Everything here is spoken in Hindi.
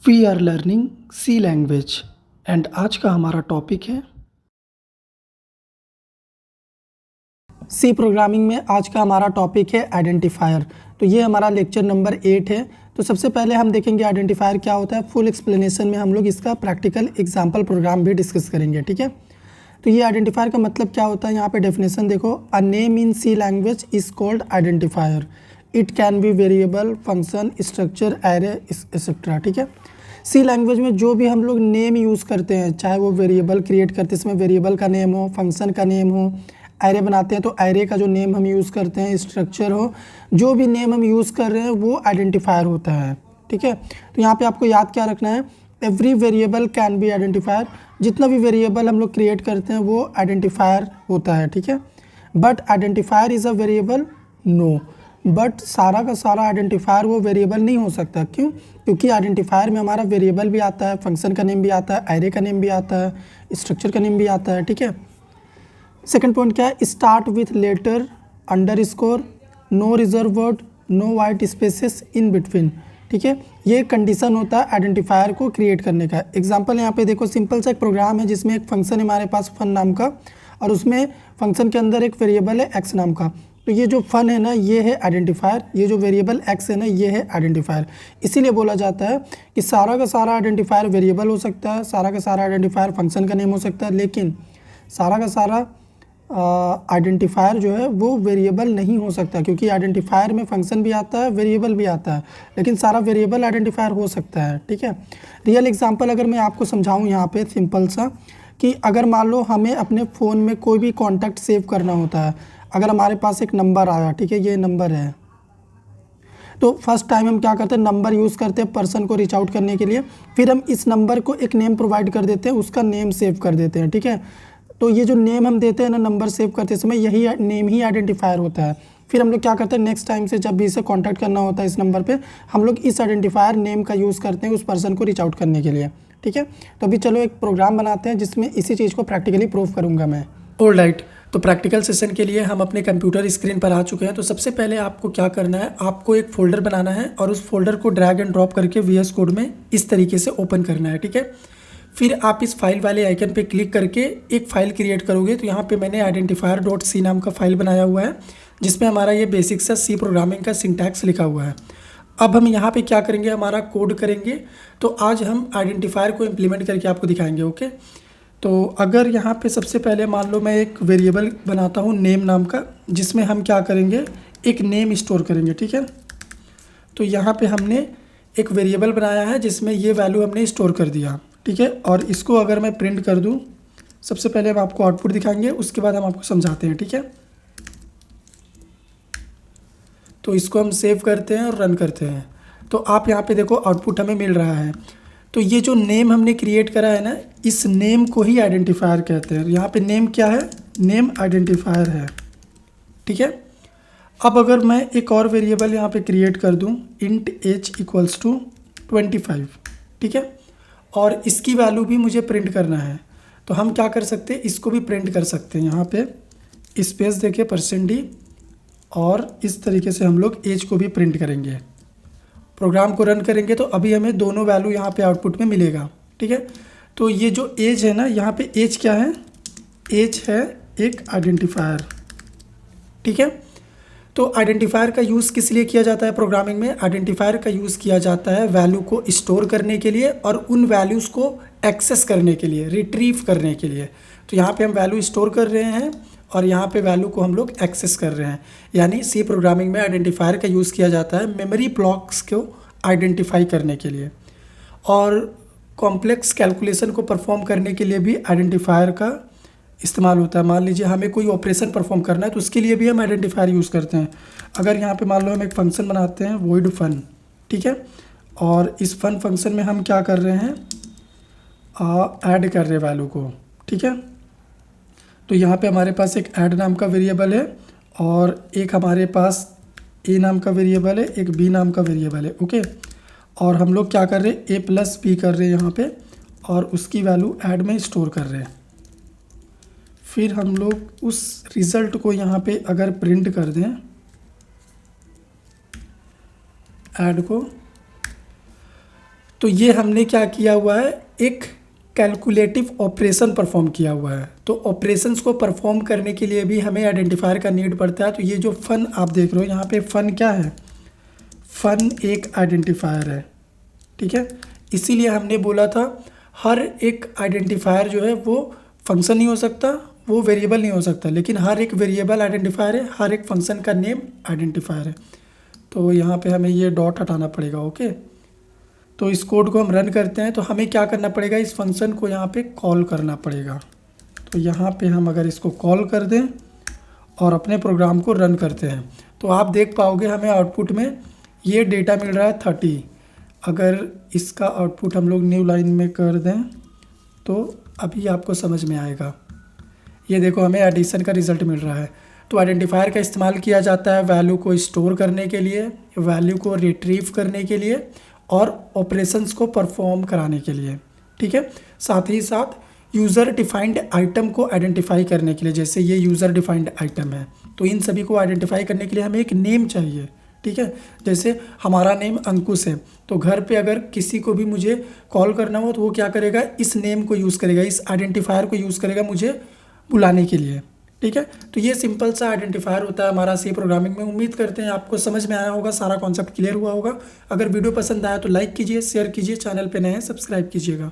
We are learning C language and आज का हमारा टॉपिक है सी प्रोग्रामिंग में। आज का हमारा टॉपिक है आइडेंटिफायर। तो ये हमारा लेक्चर नंबर 8 है। तो सबसे पहले हम देखेंगे आइडेंटिफायर क्या होता है। फुल एक्सप्लेनेशन में हम लोग इसका प्रैक्टिकल एग्जाम्पल प्रोग्राम भी डिस्कस करेंगे, ठीक है। तो ये आइडेंटिफायर का मतलब क्या होता है, यहाँ पे डेफिनेशन देखो। A name in C language is called identifier. It can be variable, function, structure, array, etcetera, ठीक है। सी लैंग्वेज में जो भी हम लोग नेम यूज़ करते हैं, चाहे वो वेरिएबल क्रिएट करते हैं, इसमें वेरिएबल का नेम हो, फंक्शन का नेम हो, एरे बनाते हैं तो एरे का जो नेम हम यूज़ करते हैं, स्ट्रक्चर हो, जो भी नेम हम यूज़ कर रहे हैं वो आइडेंटिफायर होता है, ठीक है। तो यहाँ पे आपको याद क्या रखना है, every variable can be identifier. जितना भी वेरिएबल हम लोग क्रिएट करते हैं वो आइडेंटिफायर होता है, ठीक है। But identifier is a variable, no. But सारा का सारा आइडेंटिफायर वो वेरिएबल नहीं हो सकता। क्यों? क्योंकि आइडेंटिफायर में हमारा वेरिएबल भी आता है, फंक्शन का नेम भी आता है, एरे का नेम भी आता है, स्ट्रक्चर का नेम भी आता है, ठीक है। सेकंड पॉइंट क्या है, start with letter, underscore, no reserve word, no white spaces in between, ठीक है। ये कंडीशन होता है आइडेंटिफायर को क्रिएट करने का। एग्जांपल यहाँ पे देखो, सिंपल सा एक प्रोग्राम है जिसमें एक फंक्शन है हमारे पास फन नाम का, और उसमें फंक्शन के अंदर एक वेरिएबल है एक्स नाम का। तो ये जो फन है ना, ये है आइडेंटिफायर, ये जो वेरिएबल एक्स है ना, ये है आइडेंटिफायर। इसीलिए बोला जाता है कि सारा का सारा आइडेंटिफायर वेरिएबल हो सकता है, सारा का सारा आइडेंटिफायर फंक्शन का नेम हो सकता है, लेकिन सारा का सारा आइडेंटिफायर जो है वो वेरिएबल नहीं हो सकता। क्योंकि आइडेंटिफायर में फंक्शन भी आता है, वेरिएबल भी आता है, लेकिन सारा वेरिएबल आइडेंटिफायर हो सकता है, ठीक है। रियल एग्जांपल अगर मैं आपको समझाऊं यहाँ पे सिंपल सा, कि अगर मान लो हमें अपने फ़ोन में कोई भी कॉन्टैक्ट सेव करना होता है। अगर हमारे पास एक नंबर आया, ठीक है, ये नंबर है, तो फर्स्ट टाइम हम क्या करते हैं, नंबर यूज़ करते हैं पर्सन को रीच आउट करने के लिए। फिर हम इस नंबर को एक नेम प्रोवाइड कर देते हैं, उसका नेम सेव कर देते हैं, ठीक है। तो ये जो नेम हम देते हैं ना नंबर सेव करते समय, यही नेम ही आइडेंटिफायर होता है। फिर हम लोग क्या करते हैं, नेक्स्ट टाइम से जब भी इसे कांटेक्ट करना होता है इस नंबर पे, हम लोग इस आइडेंटिफायर नेम का यूज़ करते हैं उस पर्सन को रीच आउट करने के लिए, ठीक है। तो अभी चलो एक प्रोग्राम बनाते हैं जिसमें इसी चीज़ को प्रैक्टिकली प्रूव करूँगा मैं। ऑलराइट, तो प्रैक्टिकल सेशन के लिए हम अपने कंप्यूटर स्क्रीन पर आ चुके हैं। तो सबसे पहले आपको क्या करना है, आपको एक फोल्डर बनाना है और उस फोल्डर को ड्रैग एंड ड्रॉप करके VS कोड में इस तरीके से ओपन करना है, ठीक है। फिर आप इस फाइल वाले आइकन पे क्लिक करके एक फ़ाइल क्रिएट करोगे। तो यहाँ पे मैंने identifier.c नाम का फ़ाइल बनाया हुआ है, जिसमें हमारा ये बेसिक सा सी प्रोग्रामिंग का सिंटैक्स लिखा हुआ है। अब हम यहाँ पे क्या करेंगे, हमारा कोड करेंगे। तो आज हम आइडेंटिफायर को इम्प्लीमेंट करके आपको दिखाएंगे, ओके। तो अगर यहाँ पे सबसे पहले मान लो मैं एक वेरिएबल बनाता हूँ नेम नाम का, जिसमें हम क्या करेंगे, एक नेम स्टोर करेंगे, ठीक है। तो यहाँ पे हमने एक वेरिएबल बनाया है जिसमें ये वैल्यू हमने स्टोर कर दिया, ठीक है। और इसको अगर मैं प्रिंट कर दूं, सबसे पहले हम आपको आउटपुट दिखाएंगे, उसके बाद हम आपको समझाते हैं, ठीक है। तो इसको हम सेव करते हैं और रन करते हैं। तो आप यहाँ पे देखो आउटपुट हमें मिल रहा है। तो ये जो नेम हमने क्रिएट करा है ना, इस नेम को ही आइडेंटिफायर कहते हैं। यहाँ पे नेम क्या है, नेम आइडेंटिफायर है, ठीक है। अब अगर मैं एक और वेरिएबल यहाँ पे क्रिएट कर दूँ, इंट एज इक्वल्स टू 25, ठीक है, और इसकी वैल्यू भी मुझे प्रिंट करना है। तो हम क्या कर सकते हैं, इसको भी प्रिंट कर सकते हैं। यहाँ पे स्पेस देके %d, और इस तरीके से हम लोग एज को भी प्रिंट करेंगे। प्रोग्राम को रन करेंगे तो अभी हमें दोनों वैल्यू यहाँ पे आउटपुट में मिलेगा, ठीक है। तो ये जो एज है ना, यहाँ पे एज क्या है, एज है एक आइडेंटिफायर, ठीक है। तो आइडेंटिफायर का यूज़ किस लिए किया जाता है प्रोग्रामिंग में, आइडेंटिफायर का यूज़ किया जाता है वैल्यू को स्टोर करने के लिए और उन वैल्यूज़ को एक्सेस करने के लिए, रिट्रीव करने के लिए। तो यहाँ पे हम वैल्यू स्टोर कर रहे हैं और यहाँ पे वैल्यू को हम लोग एक्सेस कर रहे हैं। यानी सी प्रोग्रामिंग में आइडेंटिफायर का यूज़ किया जाता है मेमोरी ब्लॉक्स को आइडेंटिफाई करने के लिए, और कॉम्प्लेक्स कैलकुलेशन को परफॉर्म करने के लिए भी आइडेंटिफायर का इस्तेमाल होता है। मान लीजिए हमें कोई ऑपरेशन परफॉर्म करना है तो उसके लिए भी हम आइडेंटिफायर यूज़ करते हैं। अगर यहाँ पे मान लो हम एक फंक्शन बनाते हैं void fun, ठीक है, और इस फन फंक्शन में हम क्या कर रहे हैं, ऐड कर रहे हैं वैल्यू को, ठीक है। तो यहाँ पे हमारे पास एक ऐड नाम का वेरिएबल है और एक हमारे पास ए नाम का वेरिएबल है, एक बी नाम का वेरिएबल है, ओके। और हम लोग क्या कर रहे हैं, ए प्लस बी कर रहे हैं यहाँ पे, और उसकी वैल्यू ऐड में स्टोर कर रहे हैं। फिर हम लोग उस रिज़ल्ट को यहाँ पे अगर प्रिंट कर दें, ऐड को, तो ये हमने क्या किया हुआ है, एक कैलकुलेटिव ऑपरेशन परफॉर्म किया हुआ है। तो ऑपरेशंस को परफॉर्म करने के लिए भी हमें आइडेंटिफायर का नीड पड़ता है। तो ये जो फन आप देख रहे हो यहाँ पे, फन क्या है, फन एक आइडेंटिफायर है, ठीक है। इसीलिए हमने बोला था हर एक आइडेंटिफायर जो है वो फंक्शन नहीं हो सकता, वो वेरिएबल नहीं हो सकता, लेकिन हर एक वेरिएबल आइडेंटिफायर है, हर एक फंक्शन का नेम आइडेंटिफायर है। तो यहाँ पे हमें ये डॉट हटाना पड़ेगा, ओके। तो इस कोड को हम रन करते हैं, तो हमें क्या करना पड़ेगा, इस फंक्शन को यहाँ पे कॉल करना पड़ेगा। तो यहाँ पे हम अगर इसको कॉल कर दें और अपने प्रोग्राम को रन करते हैं, तो आप देख पाओगे हमें आउटपुट में ये डेटा मिल रहा है 30। अगर इसका आउटपुट हम लोग न्यू लाइन में कर दें तो अभी आपको समझ में आएगा। ये देखो हमें एडिशन का रिज़ल्ट मिल रहा है। तो आइडेंटिफायर का इस्तेमाल किया जाता है वैल्यू को स्टोर करने के लिए, वैल्यू को रिट्रीव करने के लिए और ऑपरेशंस को परफॉर्म कराने के लिए, ठीक है। साथ ही साथ यूज़र डिफाइंड आइटम को आइडेंटिफाई करने के लिए, जैसे ये यूज़र डिफाइंड आइटम है, तो इन सभी को आइडेंटिफाई करने के लिए हमें एक नेम चाहिए, ठीक है। जैसे हमारा नेम अंकुश है, तो घर पे अगर किसी को भी मुझे कॉल करना हो तो वो क्या करेगा, इस नेम को यूज़ करेगा, इस आइडेंटिफायर को यूज़ करेगा मुझे बुलाने के लिए, ठीक है। तो ये सिंपल सा आइडेंटिफायर होता है हमारा सी प्रोग्रामिंग में। उम्मीद करते हैं आपको समझ में आया होगा, सारा कॉन्सेप्ट क्लियर हुआ होगा। अगर वीडियो पसंद आया तो लाइक कीजिए, शेयर कीजिए, चैनल पे नए हैं सब्सक्राइब कीजिएगा।